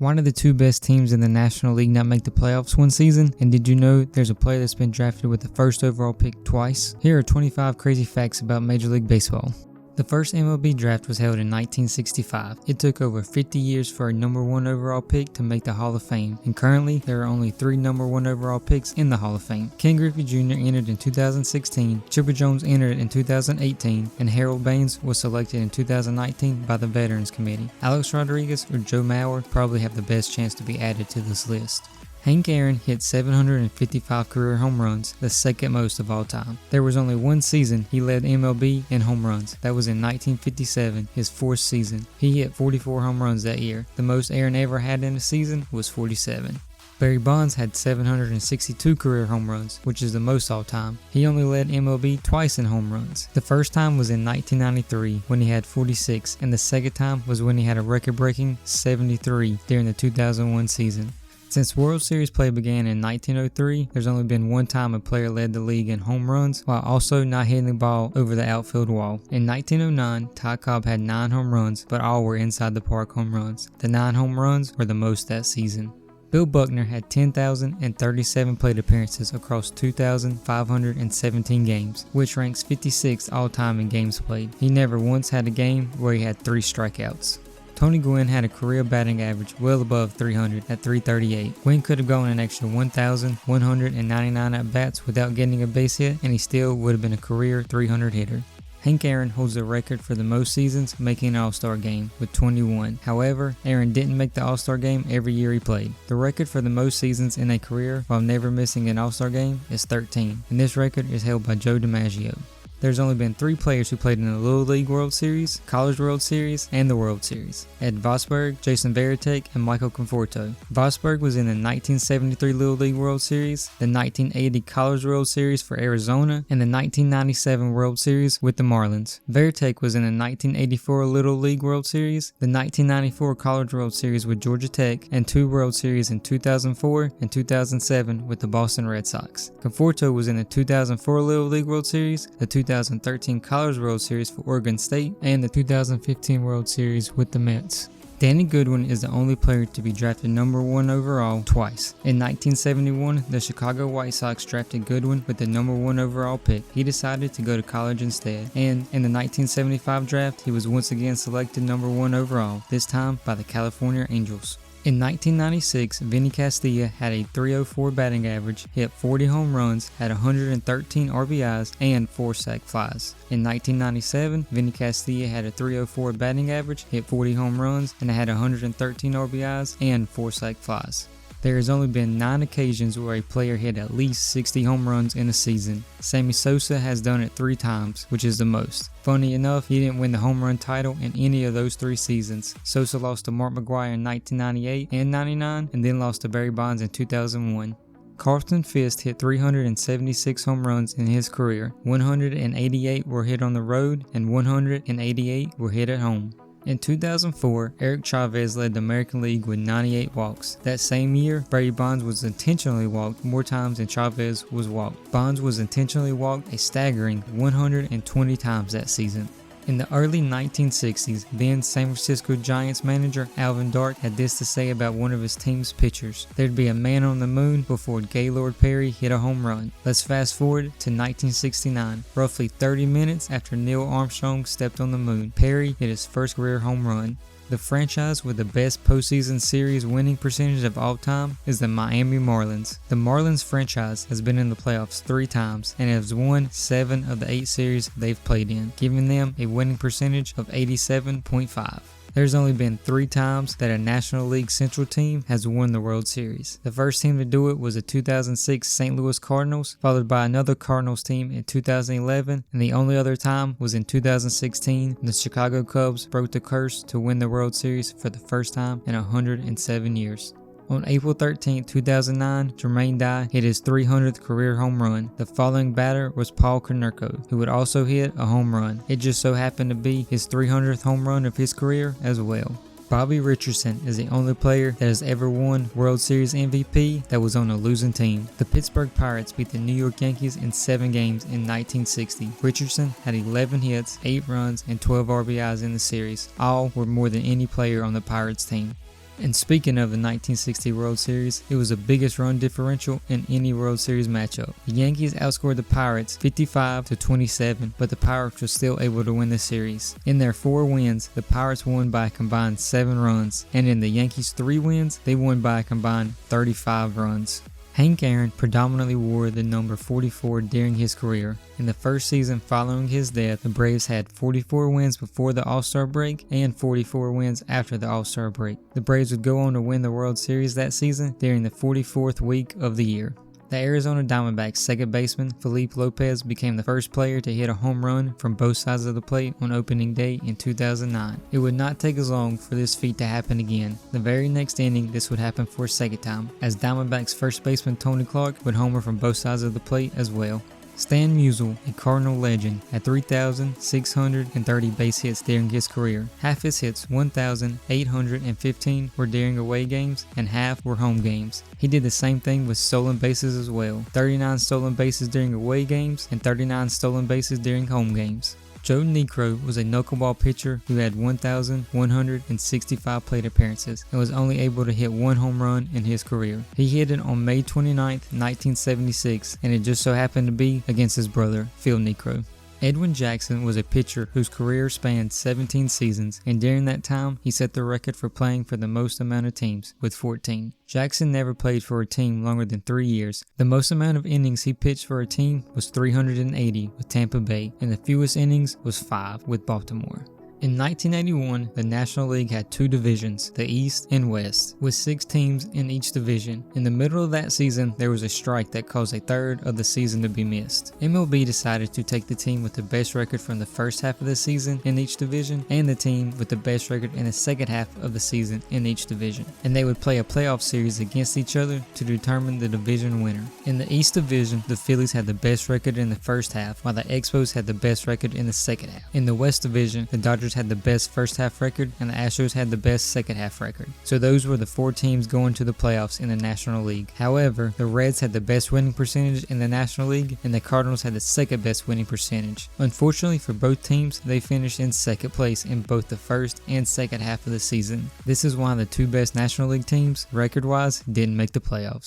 Why did the two best teams in the National League not make the playoffs one season? And did you know there's a player that's been drafted with the first overall pick twice? Here are 25 crazy facts about Major League Baseball. The first MLB draft was held in 1965. It took over 50 years for a number 1 overall pick to make the Hall of Fame, and currently there are only 3 number 1 overall picks in the Hall of Fame. Ken Griffey Jr. entered in 2016, Chipper Jones entered in 2018, and Harold Baines was selected in 2019 by the Veterans Committee. Alex Rodriguez or Joe Mauer probably have the best chance to be added to this list. Hank Aaron hit 755 career home runs, the second most of all time. There was only one season he led MLB in home runs. That was in 1957, his 4th season. He hit 44 home runs that year. The most Aaron ever had in a season was 47. Barry Bonds had 762 career home runs, which is the most all time. He only led MLB twice in home runs. The first time was in 1993 when he had 46, and the second time was when he had a record-breaking 73 during the 2001 season. Since World Series play began in 1903, there's only been one time a player led the league in home runs while also not hitting the ball over the outfield wall. In 1909, Ty Cobb had 9 home runs, but all were inside the park home runs. The 9 home runs were the most that season. Bill Buckner had 10,037 plate appearances across 2,517 games, which ranks 56th all-time in games played. He never once had a game where he had 3 strikeouts. Tony Gwynn had a career batting average well above 300 at 338. Gwynn could have gone an extra 1,199 at-bats without getting a base hit, and he still would have been a career 300 hitter. Hank Aaron holds the record for the most seasons making an All-Star game with 21. However, Aaron didn't make the All-Star game every year he played. The record for the most seasons in a career while never missing an All-Star game is 13, and this record is held by Joe DiMaggio. There's only been 3 players who played in the Little League World Series, College World Series, and the World Series: Ed Vosberg, Jason Varitek, and Michael Conforto. Vosberg was in the 1973 Little League World Series, the 1980 College World Series for Arizona, and the 1997 World Series with the Marlins. Varitek was in the 1984 Little League World Series, the 1994 College World Series with Georgia Tech, and 2 World Series in 2004 and 2007 with the Boston Red Sox. Conforto was in the 2004 Little League World Series, the 2013 College World Series for Oregon State, and the 2015 World Series with the Mets. Danny Goodwin is the only player to be drafted number 1 overall twice. In 1971, the Chicago White Sox drafted Goodwin with the number 1 overall pick. He decided to go to college instead, and in the 1975 draft, he was once again selected number 1 overall, this time by the California Angels. In 1996, Vinny Castilla had a .304 batting average, hit 40 home runs, had 113 RBIs, and 4 sac flies. In 1997, Vinny Castilla had a .304 batting average, hit 40 home runs, and had 113 RBIs and 4 sac flies. There has only been 9 occasions where a player hit at least 60 home runs in a season. Sammy Sosa has done it 3 times, which is the most. Funny enough, he didn't win the home run title in any of those 3 seasons. Sosa lost to Mark McGwire in 1998 and 99, and then lost to Barry Bonds in 2001. Carlton Fisk hit 376 home runs in his career. 188 were hit on the road, and 188 were hit at home. In 2004, Eric Chavez led the American League with 98 walks. That same year, Barry Bonds was intentionally walked more times than Chavez was walked. Bonds was intentionally walked a staggering 120 times that season. In the early 1960s, then San Francisco Giants manager Alvin Dark had this to say about one of his team's pitchers: "There'd be a man on the moon before Gaylord Perry hit a home run." Let's fast forward to 1969. Roughly 30 minutes after Neil Armstrong stepped on the moon, Perry hit his first career home run. The franchise with the best postseason series winning percentage of all time is the Miami Marlins. The Marlins franchise has been in the playoffs 3 times and has won 7 of the 8 series they've played in, giving them a winning percentage of 87.5. There's only been 3 times that a National League Central team has won the World Series. The first team to do it was the 2006 St. Louis Cardinals, followed by another Cardinals team in 2011, and the only other time was in 2016 when the Chicago Cubs broke the curse to win the World Series for the first time in 107 years. On April 13, 2009, Jermaine Dye hit his 300th career home run. The following batter was Paul Konerko, who would also hit a home run. It just so happened to be his 300th home run of his career as well. Bobby Richardson is the only player that has ever won World Series MVP that was on a losing team. The Pittsburgh Pirates beat the New York Yankees in 7 games in 1960. Richardson had 11 hits, 8 runs, and 12 RBIs in the series. All were more than any player on the Pirates team. And speaking of the 1960 World Series, it was the biggest run differential in any World Series matchup. The Yankees outscored the Pirates 55-27, but the Pirates were still able to win the series. In their 4 wins, the Pirates won by a combined 7 runs, and in the Yankees' 3 wins, they won by a combined 35 runs. Hank Aaron predominantly wore the number 44 during his career. In the first season following his death, the Braves had 44 wins before the All-Star break and 44 wins after the All-Star break. The Braves would go on to win the World Series that season during the 44th week of the year. The Arizona Diamondbacks second baseman Felipe Lopez became the first player to hit a home run from both sides of the plate on opening day in 2009. It would not take as long for this feat to happen again. The very next inning, this would happen for a second time, as Diamondbacks first baseman Tony Clark would homer from both sides of the plate as well. Stan Musial, a Cardinal legend, had 3,630 base hits during his career. Half his hits, 1,815, were during away games, and half were home games. He did the same thing with stolen bases as well. 39 stolen bases during away games, and 39 stolen bases during home games. Joe Niekro was a knuckleball pitcher who had 1,165 plate appearances and was only able to hit 1 home run in his career. He hit it on May 29, 1976, and it just so happened to be against his brother, Phil Niekro. Edwin Jackson was a pitcher whose career spanned 17 seasons, and during that time, he set the record for playing for the most amount of teams, with 14. Jackson never played for a team longer than 3 years. The most amount of innings he pitched for a team was 380 with Tampa Bay, and the fewest innings was 5 with Baltimore. In 1981, the National League had 2 divisions, the East and West, with 6 teams in each division. In the middle of that season, there was a strike that caused a third of the season to be missed. MLB decided to take the team with the best record from the first half of the season in each division and the team with the best record in the second half of the season in each division, and they would play a playoff series against each other to determine the division winner. In the East Division, the Phillies had the best record in the first half, while the Expos had the best record in the second half. In the West Division, the Dodgers had the best first half record and the Astros had the best second half record. So those were the 4 teams going to the playoffs in the National League. However, the Reds had the best winning percentage in the National League and the Cardinals had the second best winning percentage. Unfortunately for both teams, they finished in second place in both the first and second half of the season. This is why the 2 best National League teams, record-wise, didn't make the playoffs.